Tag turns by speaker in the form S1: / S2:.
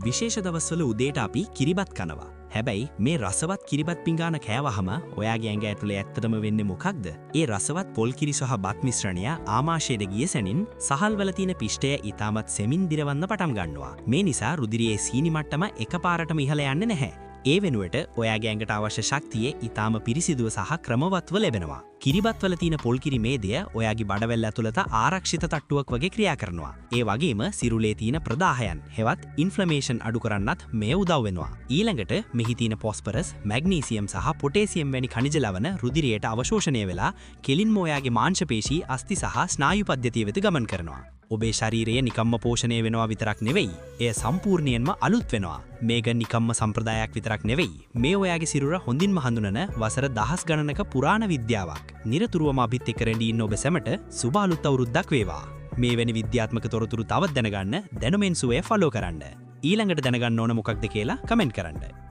S1: විශේෂ දවස්වල උදේට අපි කිරිබත් කනවා. හැබැයි මේ රසවත් කිරිබත් පිඟාන කෑවහම ඔයාගේ ඇඟ ඇතුලේ ඇත්තටම වෙන්නේ මොකක්ද? ඒ රසවත් පොල් කිරි සහ බත් මිශ්‍රණය ආමාශයට ගිය සැනින් සහල්වල තියෙන පිෂ්ඨය ඊටමත් සෙමින් දිරවන්න පටන් ගන්නවා. මේ නිසා රුධිරයේ සීනි මට්ටම එකපාරටම ඉහළ යන්නේ නැහැ. ඒ වෙනුවට ඔයාගේ ඇඟට අවශ්‍ය ශක්තිය ඊටාම පිරිසිදුව සහ ක්‍රමවත්ව ලැබෙනවා. කිරිබත්වල තියෙන පොල් කිරි මේදය ඔයාගේ බඩවැල් ඇතුළත ආරක්ෂිත තට්ටුවක් වගේ ක්‍රියා කරනවා. ඒ වගේම සිරුරේ තියෙන ප්‍රදාහයන් හෙවත් ඉන්ෆ්ලමේෂන් අඩු කරන්නත් මේ උදව් වෙනවා. ඊළඟට මෙහි තියෙන ෆොස්ෆරස්, මැග්නීසියම් සහ පොටේසියම් වැනි ඛනිජ ලවණ රුධිරයට අවශෝෂණය වෙලා කෙලින්ම ඔයාගේ මාංශ පේශී, අස්ථි සහ ස්නායු පද්ධතිය වෙත ගමන් කරනවා. ඔබේ ශරීරය නිකම්ම පෝෂණය වෙනවා විතරක් නෙවෙයි, එය සම්පූර්ණයෙන්ම අලුත් වෙනවා. මේක නිකම්ම සම්ප්‍රදායක් විතරක් නෙවෙයි, මේ ඔයාගේ සිරුර හොඳින්ම හඳුනන වසර දහස් ගණනක පුරාණ විද්‍යාවක්. නිරතුරුවම අපිත් එක්ක රැඳී ඉන්න ඔබ සැමට සුබ අලුත් අවුරුද්දක් වේවා. මේ වැනි විද්‍යාත්මක තොරතුරු තවත් දැනගන්න දැනුමෙන් සුවය ෆලෝ කරන්න. ඊළඟට දැනගන්න ඕන මොකක්ද කියලා කමෙන්ට් කරන්න.